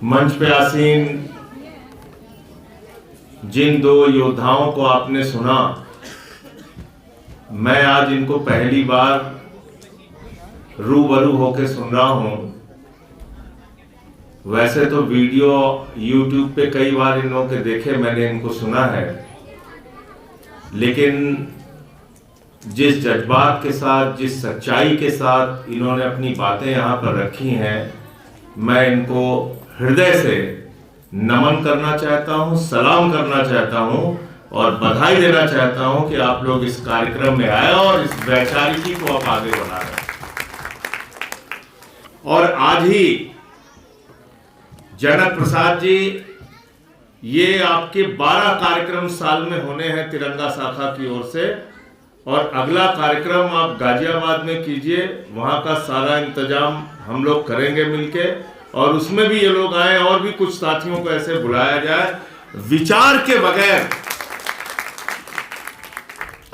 मंच पे आसीन जिन दो योद्धाओं को आपने सुना, मैं आज इनको पहली बार रूबरू होकर सुन रहा हूं। वैसे तो वीडियो YouTube पे कई बार इन लोगों के देखे, मैंने इनको सुना है, लेकिन जिस जज्बात के साथ, जिस सच्चाई के साथ इन्होंने अपनी बातें यहाँ पर रखी हैं, मैं इनको हृदय से नमन करना चाहता हूँ, सलाम करना चाहता हूँ और बधाई देना चाहता हूँ कि आप लोग इस कार्यक्रम में आए और इस वैचारिकी को आप आगे बढ़ा रहे हैं। और आज ही जनक प्रसाद जी, ये आपके 12 कार्यक्रम साल में होने हैं तिरंगा शाखा की ओर से, और अगला कार्यक्रम आप गाजियाबाद में कीजिए, वहां का सारा इंतजाम हम लोग करेंगे मिलके, और उसमें भी ये लोग आए और भी कुछ साथियों को ऐसे बुलाया जाए। विचार के बगैर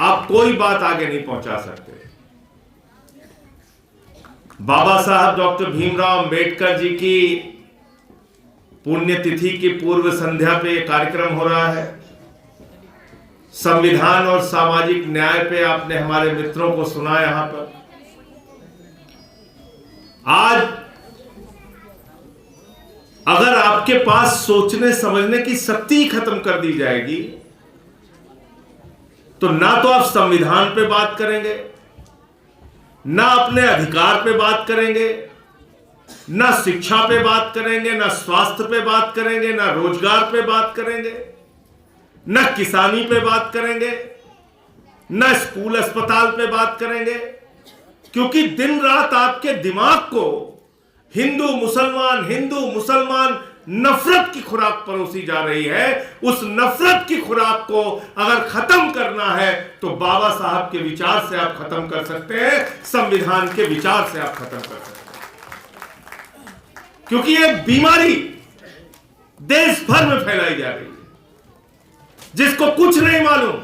आप कोई बात आगे नहीं पहुंचा सकते। बाबा साहब डॉक्टर भीमराव अंबेडकर जी की पुण्यतिथि की पूर्व संध्या पे ये कार्यक्रम हो रहा है। संविधान और सामाजिक न्याय पे आपने हमारे मित्रों को सुना यहां पर। आज अगर आपके पास सोचने समझने की शक्ति खत्म कर दी जाएगी, तो ना तो आप संविधान पे बात करेंगे, ना अपने अधिकार पे बात करेंगे, ना शिक्षा पे बात करेंगे, ना स्वास्थ्य पे बात करेंगे, ना रोजगार पे बात करेंगे, ना किसानी पे बात करेंगे, ना स्कूल अस्पताल पे बात करेंगे, क्योंकि दिन रात आपके दिमाग को हिंदू मुसलमान नफरत की खुराक परोसी जा रही है। उस नफरत की खुराक को अगर खत्म करना है तो बाबा साहब के विचार से आप खत्म कर सकते हैं, संविधान के विचार से आप खत्म कर सकते हैं, क्योंकि ये बीमारी देश भर में फैलाई जा रही है। जिसको कुछ नहीं मालूम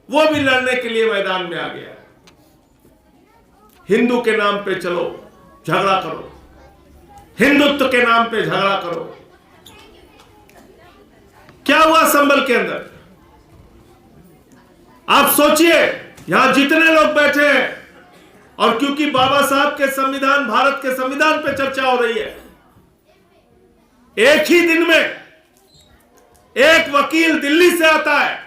वो भी लड़ने के लिए मैदान में आ गया। हिंदू के नाम पे चलो झगड़ा करो, हिंदुत्व के नाम पे झगड़ा करो। क्या हुआ संभल के अंदर? आप सोचिए, यहां जितने लोग बैठे हैं, और क्योंकि बाबा साहब के संविधान, भारत के संविधान पे चर्चा हो रही है, एक ही दिन में एक वकील दिल्ली से आता है,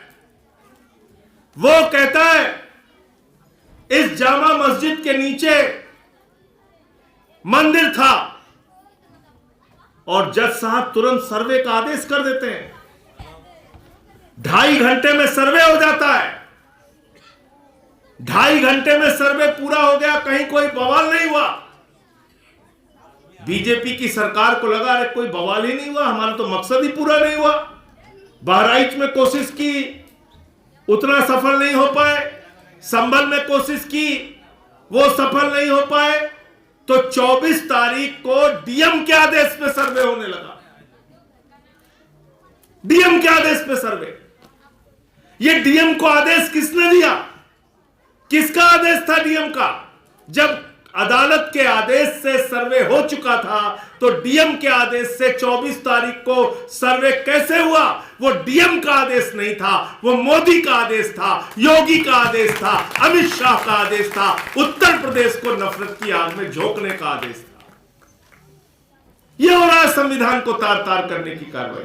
वो कहता है इस जामा मस्जिद के नीचे मंदिर था, और जज साहब तुरंत सर्वे का आदेश कर देते हैं। 2.5 घंटे में सर्वे हो जाता है। 2.5 घंटे में सर्वे पूरा हो गया, कहीं कोई बवाल नहीं हुआ। बीजेपी की सरकार को लगा रहे कोई बवाल ही नहीं हुआ, हमारा तो मकसद ही पूरा नहीं हुआ। बहराइच में कोशिश की, उतना सफल नहीं हो पाए। संभल में कोशिश की, वो सफल नहीं हो पाए। तो 24 तारीख को डीएम के आदेश पे सर्वे होने लगा। डीएम के आदेश पे सर्वे। ये डीएम को आदेश किसने दिया? किसका आदेश था डीएम का? जब अदालत के आदेश से सर्वे हो चुका था, तो डीएम के आदेश से 24 तारीख को सर्वे कैसे हुआ? वो डीएम का आदेश नहीं था, वो मोदी का आदेश था, योगी का आदेश था, अमित शाह का आदेश था, उत्तर प्रदेश को नफरत की आग में झोंकने का आदेश था। यह हो रहा है संविधान को तार तार करने की कार्रवाई।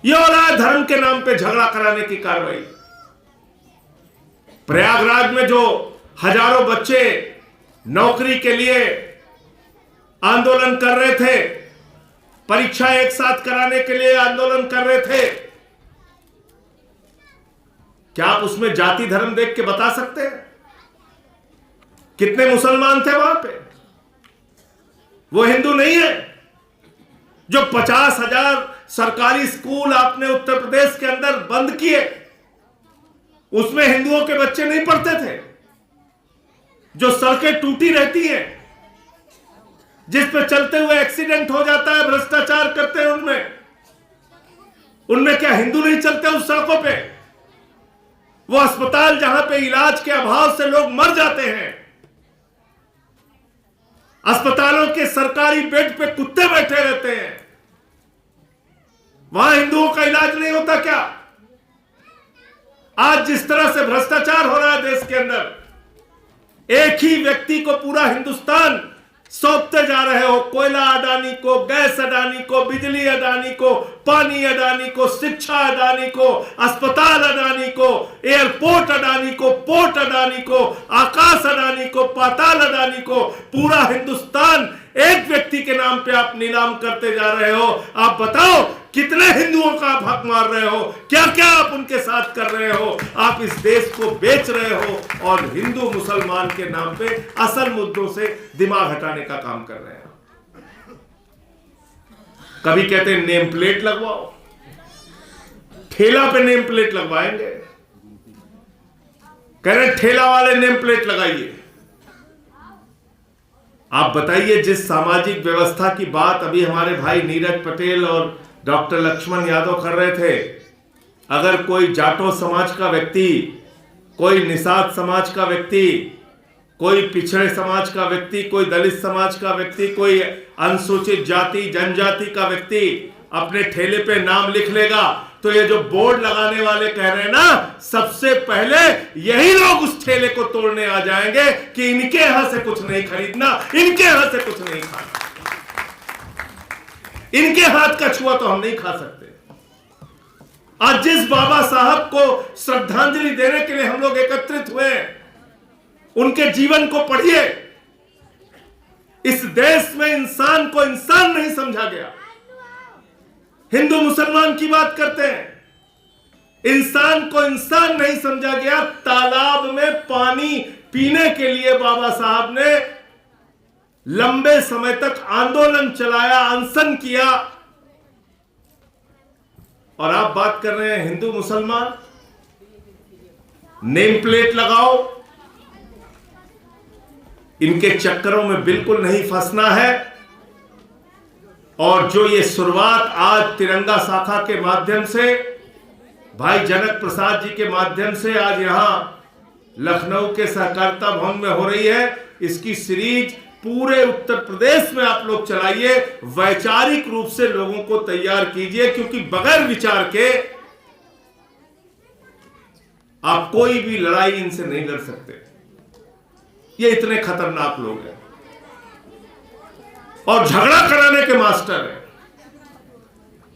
यह हो रहा है धर्म के नाम पे झगड़ा कराने की कार्रवाई। प्रयागराज में जो हजारों बच्चे नौकरी के लिए आंदोलन कर रहे थे, परीक्षा एक साथ कराने के लिए आंदोलन कर रहे थे, क्या आप उसमें जाति धर्म देख के बता सकते हैं कितने मुसलमान थे वहां पे? वो हिंदू नहीं है। जो 50,000 सरकारी स्कूल आपने उत्तर प्रदेश के अंदर बंद किए, उसमें हिंदुओं के बच्चे नहीं पढ़ते थे। जो सड़कें टूटी रहती हैं, जिस पे चलते हुए एक्सीडेंट हो जाता है, भ्रष्टाचार करते हैं उनमें क्या हिंदू नहीं चलते उस सड़कों पे? वो अस्पताल जहां पे इलाज के अभाव से लोग मर जाते हैं, अस्पतालों के सरकारी बेड पे कुत्ते बैठे रहते वहां हिंदुओं का इलाज नहीं होता क्या? आज जिस तरह से भ्रष्टाचार हो रहा है देश के अंदर, एक ही व्यक्ति को पूरा हिंदुस्तान सौंपते जा रहे हो। कोयला अडानी को, गैस अडानी को, बिजली अडानी को, पानी अडानी को, शिक्षा अडानी को, अस्पताल अडानी को, एयरपोर्ट अडानी को, पोर्ट अडानी को, आकाश अडानी को, पाताल अडानी को, पूरा हिंदुस्तान एक व्यक्ति के नाम पे आप नीलाम करते जा रहे हो। आप बताओ कितने हिंदुओं का आप हक मार रहे हो? क्या क्या आप उनके साथ कर रहे हो? आप इस देश को बेच रहे हो और हिंदू मुसलमान के नाम पे असल मुद्दों से दिमाग हटाने का काम कर रहे हैं। कभी कहते हैं नेम प्लेट लगवाओ, ठेला पे नेम प्लेट लगवाएंगे, कह रहे ठेला वाले नेम प्लेट लगाइए। आप बताइए, जिस सामाजिक व्यवस्था की बात अभी हमारे भाई नीरज पटेल और डॉक्टर लक्ष्मण यादव कर रहे थे, अगर कोई जाटो समाज का व्यक्ति, कोई निषाद समाज का व्यक्ति, कोई पिछड़े समाज का व्यक्ति, कोई दलित समाज का व्यक्ति, कोई अनुसूचित जाति जनजाति का व्यक्ति अपने ठेले पे नाम लिख लेगा, तो ये जो बोर्ड लगाने वाले कह रहे हैं ना, सबसे पहले यही लोग उस ठेले को तोड़ने आ जाएंगे कि इनके यहां से कुछ नहीं खरीदना, इनके यहां से कुछ नहीं खाना, इनके हाथ का छुआ तो हम नहीं खा सकते। आज जिस बाबा साहब को श्रद्धांजलि देने के लिए हम लोग एकत्रित हुए, उनके जीवन को पढ़िए। इस देश में इंसान को इंसान नहीं समझा गया। हिंदू मुसलमान की बात करते हैं, इंसान को इंसान नहीं समझा गया। तालाब में पानी पीने के लिए बाबा साहब ने लंबे समय तक आंदोलन चलाया, अनशन किया, और आप बात कर रहे हैं हिंदू मुसलमान। नेम प्लेट लगाओ, इनके चक्करों में बिल्कुल नहीं फंसना है। और जो ये शुरुआत आज तिरंगा शाखा के माध्यम से, भाई जनक प्रसाद जी के माध्यम से आज यहां लखनऊ के सहकारिता भवन में हो रही है, इसकी सीरीज पूरे उत्तर प्रदेश में आप लोग चलाइए, वैचारिक रूप से लोगों को तैयार कीजिए, क्योंकि बगैर विचार के आप कोई भी लड़ाई इनसे नहीं लड़ सकते। ये इतने खतरनाक लोग हैं और झगड़ा कराने के मास्टर हैं।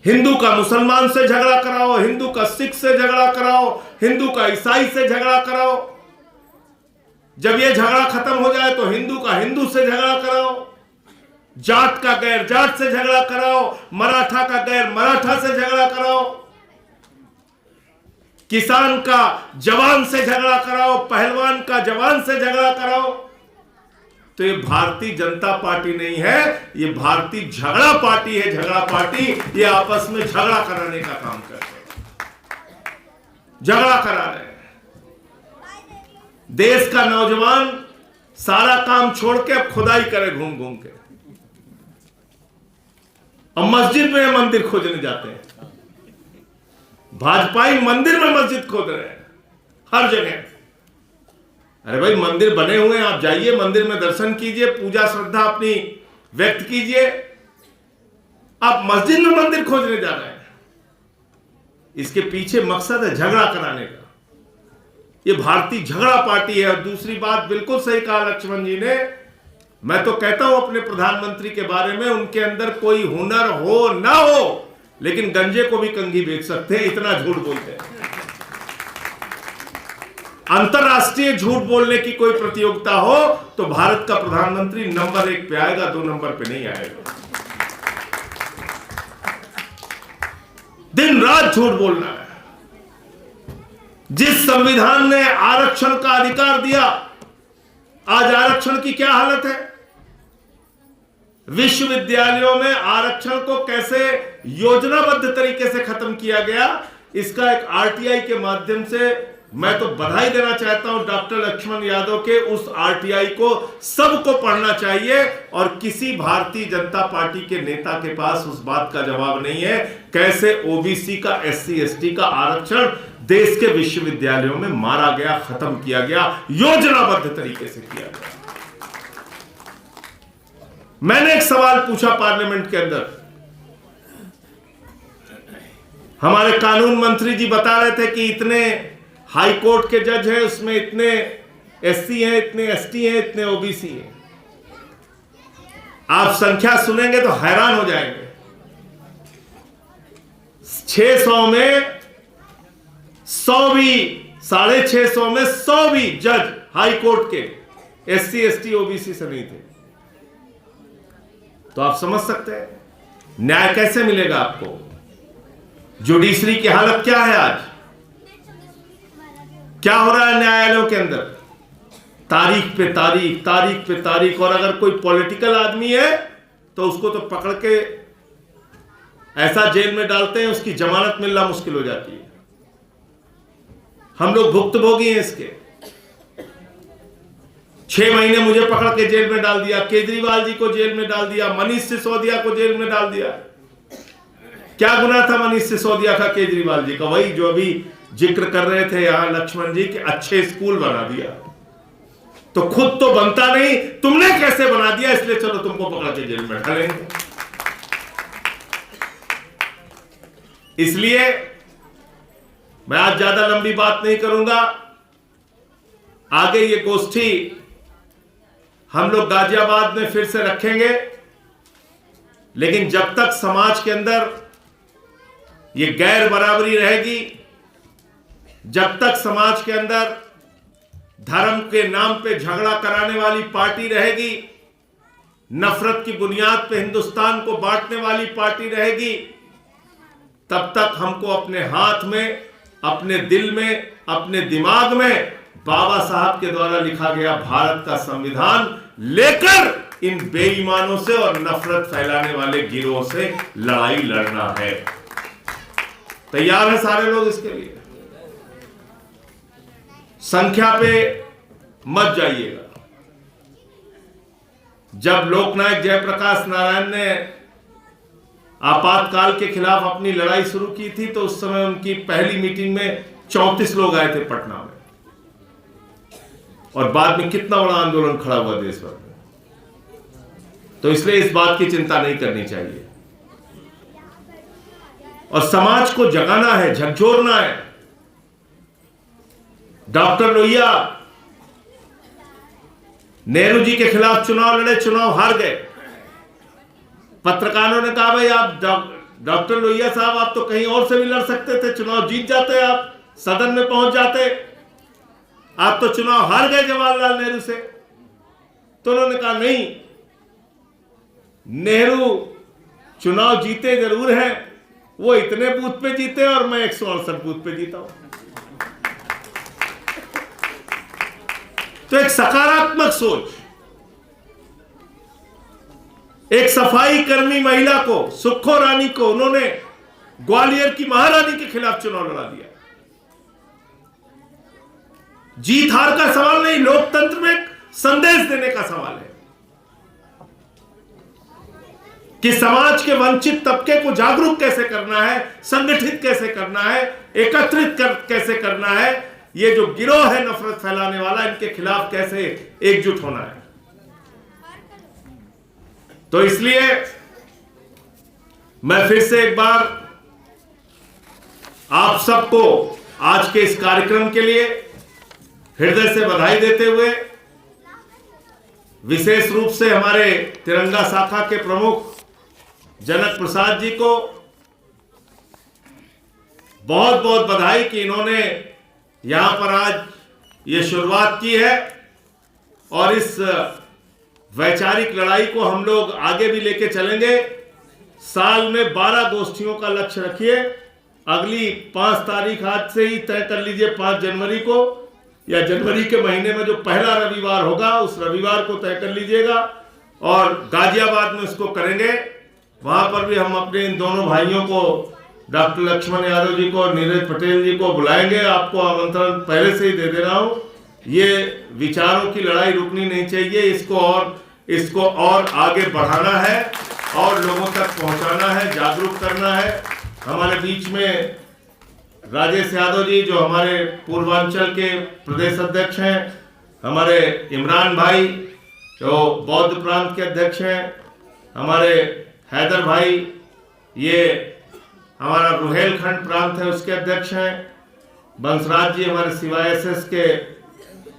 हिंदू का मुसलमान से झगड़ा कराओ, हिंदू का सिख से झगड़ा कराओ, हिंदू का ईसाई से झगड़ा कराओ। जब ये झगड़ा खत्म हो जाए तो हिंदू का हिंदू से झगड़ा कराओ, जाट का गैर जाट से झगड़ा कराओ, मराठा का गैर मराठा से झगड़ा कराओ, किसान का जवान से झगड़ा कराओ, पहलवान का जवान से झगड़ा कराओ। तो ये भारतीय जनता पार्टी नहीं है, ये भारतीय झगड़ा पार्टी है। झगड़ा पार्टी ये आपस में झगड़ा कराने का काम कर रहे हैं, झगड़ा करा रहे हैं। देश का नौजवान सारा काम छोड़ के अब खुदाई करे घूम घूम के, और मस्जिद में मंदिर खोजने जाते हैं। भाजपाई मंदिर में मस्जिद खोद रहे हैं हर जगह। अरे भाई, मंदिर बने हुए हैं, आप जाइए मंदिर में दर्शन कीजिए, पूजा श्रद्धा अपनी व्यक्त कीजिए। आप मस्जिद में मंदिर खोजने जा रहे हैं, इसके पीछे मकसद है झगड़ा कराने का। ये भारतीय झगड़ा पार्टी है। और दूसरी बात बिल्कुल सही कहा लक्ष्मण जी ने, मैं तो कहता हूं अपने प्रधानमंत्री के बारे में, उनके अंदर कोई हुनर हो ना हो, लेकिन गंजे को भी कंघी बेच सकते हैं, इतना झूठ बोलते हैं। अंतरराष्ट्रीय झूठ बोलने की कोई प्रतियोगिता हो तो भारत का प्रधानमंत्री नंबर 1 पे आएगा, 2 नंबर पे नहीं आएगा। दिन रात झूठ बोलना है। जिस संविधान ने आरक्षण का अधिकार दिया, आज आरक्षण की क्या हालत है? विश्वविद्यालयों में आरक्षण को कैसे योजनाबद्ध तरीके से खत्म किया गया, इसका एक आरटीआई के माध्यम से मैं तो बधाई देना चाहता हूं डॉक्टर लक्ष्मण यादव के। उस आरटीआई को सबको पढ़ना चाहिए, और किसी भारतीय जनता पार्टी के नेता के पास उस बात का जवाब नहीं है कैसे ओबीसी का, एससी एसटी का आरक्षण देश के विश्वविद्यालयों में मारा गया, खत्म किया गया, योजनाबद्ध तरीके से किया गया। मैंने एक सवाल पूछा पार्लियामेंट के अंदर हमारे कानून मंत्री जी बता रहे थे कि इतने हाई कोर्ट के जज हैं, उसमें इतने एससी हैं, इतने एसटी हैं, इतने ओबीसी हैं। आप संख्या सुनेंगे तो हैरान हो जाएंगे। 600 में 100 भी, 650 में 100 भी जज हाई कोर्ट के एससी एसटी ओबीसी से नहीं थे। तो आप समझ सकते हैं न्याय कैसे मिलेगा आपको। जुडिशरी की हालत क्या है आज, क्या हो रहा है न्यायालयों के अंदर, तारीख पे तारीख, तारीख पे तारीख। और अगर कोई पॉलिटिकल आदमी है तो उसको तो पकड़ के ऐसा जेल में डालते हैं, उसकी जमानत मिलना मुश्किल हो जाती है। हम लोग भुक्तभोगी हैं इसके। 6 महीने मुझे पकड़ के जेल में डाल दिया, केजरीवाल जी को जेल में डाल दिया, मनीष सिसोदिया को जेल में डाल दिया। क्या गुनाह था मनीष सिसोदिया का, केजरीवाल जी का? वही जो अभी जिक्र कर रहे थे यहां लक्ष्मण जी, के अच्छे स्कूल बना दिया। तो खुद तो बनता नहीं, तुमने कैसे बना दिया, इसलिए चलो तुमको पकड़ के जेल में डालेंगे। इसलिए मैं आज ज्यादा लंबी बात नहीं करूंगा। आगे ये गोष्ठी हम लोग गाजियाबाद में फिर से रखेंगे, लेकिन जब तक समाज के अंदर ये गैर बराबरी रहेगी, जब तक समाज के अंदर धर्म के नाम पे झगड़ा कराने वाली पार्टी रहेगी, नफरत की बुनियाद पे हिंदुस्तान को बांटने वाली पार्टी रहेगी, तब तक हमको अपने हाथ में, अपने दिल में, अपने दिमाग में बाबा साहब के द्वारा लिखा गया भारत का संविधान लेकर इन बेईमानों से और नफरत फैलाने वाले गिरोह से लड़ाई लड़ना है। तैयार है सारे लोग इसके लिए? संख्या पे मत जाइएगा। जब लोकनायक जयप्रकाश नारायण ने आपातकाल के खिलाफ अपनी लड़ाई शुरू की थी, तो उस समय उनकी पहली मीटिंग में 34 लोग आए थे पटना में, और बाद में कितना बड़ा आंदोलन खड़ा हुआ देश भर में। तो इसलिए इस बात की चिंता नहीं करनी चाहिए, और समाज को जगाना है, झकझोरना है। डॉक्टर लोहिया नेहरू जी के खिलाफ चुनाव लड़े, चुनाव हार गए। पत्रकारों ने कहा भाई आप डॉक्टर लोहिया साहब, आप तो कहीं और से भी लड़ सकते थे, चुनाव जीत जाते, आप सदन में पहुंच जाते, आप तो चुनाव हार गए जवाहरलाल नेहरू से। तो उन्होंने कहा नहीं, नेहरू चुनाव जीते जरूर हैं, वो इतने बूथ पे जीते और मैं 168 बूथ पे जीता हूं। तो एक सकारात्मक सोच, एक सफाई कर्मी महिला को, सुक्खो रानी को, उन्होंने ग्वालियर की महारानी के खिलाफ चुनाव लड़ा दिया। जीत हार का सवाल नहीं, लोकतंत्र में एक संदेश देने का सवाल है कि समाज के वंचित तबके को जागरूक कैसे करना है, संगठित कैसे करना है, एकत्रित कैसे करना है। ये जो गिरोह है नफरत फैलाने वाला, इनके खिलाफ कैसे एकजुट होना है। तो इसलिए मैं फिर से एक बार आप सबको आज के इस कार्यक्रम के लिए हृदय से बधाई देते हुए, विशेष रूप से हमारे तिरंगा शाखा के प्रमुख जनक प्रसाद जी को बहुत बहुत बधाई कि इन्होंने यहां पर आज ये शुरुआत की है, और इस वैचारिक लड़ाई को हम लोग आगे भी लेके चलेंगे। साल में 12 गोष्ठियों का लक्ष्य रखिए। अगली 5 तारीख आज से ही तय कर लीजिए, 5 जनवरी को, या जनवरी के महीने में जो पहला रविवार होगा उस रविवार को तय कर लीजिएगा, और गाजियाबाद में उसको करेंगे। वहां पर भी हम अपने इन दोनों भाइयों को, डॉक्टर लक्ष्मण यादव जी को और नीरज पटेल जी को बुलाएंगे। आपको आमंत्रण पहले से ही दे दे रहा हूं। ये विचारों की लड़ाई रुकनी नहीं चाहिए, इसको और आगे बढ़ाना है और लोगों तक पहुंचाना है, जागरूक करना है। हमारे बीच में राजेश यादव जी जो हमारे पूर्वांचल के प्रदेश अध्यक्ष हैं, हमारे इमरान भाई जो बौद्ध प्रांत के अध्यक्ष हैं, हमारे हैदर भाई ये हमारा रुहेलखंड प्रांत है उसके अध्यक्ष हैं। बंसराज जी हमारे CYSS के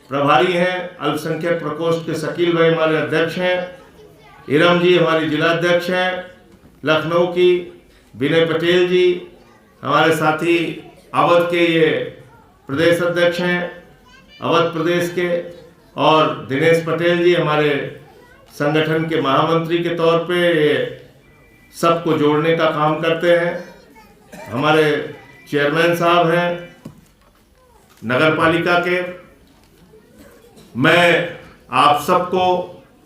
प्रभारी हैं। अल्पसंख्यक प्रकोष्ठ के शकील भाई हमारे अध्यक्ष हैं। इरम जी हमारी जिला अध्यक्ष हैं। लखनऊ की विनय पटेल जी हमारे साथी अवध के ये प्रदेश अध्यक्ष हैं, अवध प्रदेश के। और दिनेश पटेल जी हमारे संगठन के महामंत्री के तौर पे ये सबको जोड़ने का काम करते हैं। हमारे चेयरमैन साहब हैं नगर पालिका के। मैं आप सबको,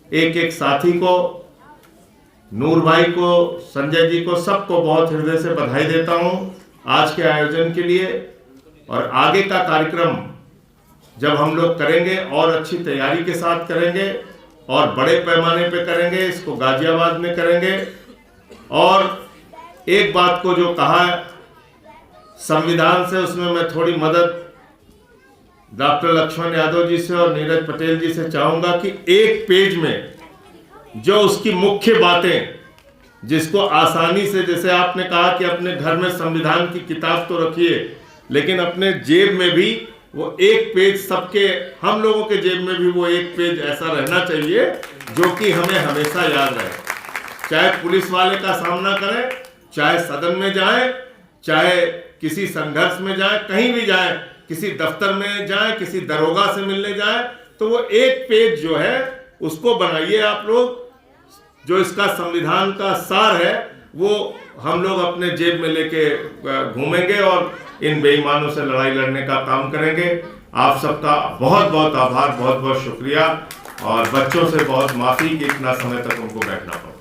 एक एक साथी को, नूर भाई को, संजय जी को, सबको बहुत हृदय से बधाई देता हूं आज के आयोजन के लिए। और आगे का कार्यक्रम जब हम लोग करेंगे और अच्छी तैयारी के साथ करेंगे और बड़े पैमाने पे करेंगे, इसको गाजियाबाद में करेंगे। और एक बात को जो कहा संविधान से, उसमें मैं थोड़ी मदद डॉक्टर लक्ष्मण यादव जी से और नीरज पटेल जी से चाहूंगा कि एक पेज में जो उसकी मुख्य बातें, जिसको आसानी से, जैसे आपने कहा कि अपने घर में संविधान की किताब तो रखिए, लेकिन अपने जेब में भी वो एक पेज, सबके हम लोगों के जेब में भी वो एक पेज ऐसा रहना चाहिए जो कि हमें हमेशा याद रहे। चाहे पुलिस वाले का सामना करें, चाहे सदन में जाएं, चाहे किसी संघर्ष में जाएं, कहीं भी जाएं, किसी दफ्तर में जाएं, किसी दरोगा से मिलने जाएं, तो वो एक पेज जो है उसको बनाइए आप लोग। जो इसका संविधान का सार है वो हम लोग अपने जेब में लेके घूमेंगे और इन बेईमानों से लड़ाई लड़ने का काम करेंगे। आप सबका बहुत बहुत आभार, बहुत बहुत शुक्रिया। और बच्चों से बहुत माफी कि इतना समय तक उनको बैठना पड़ा।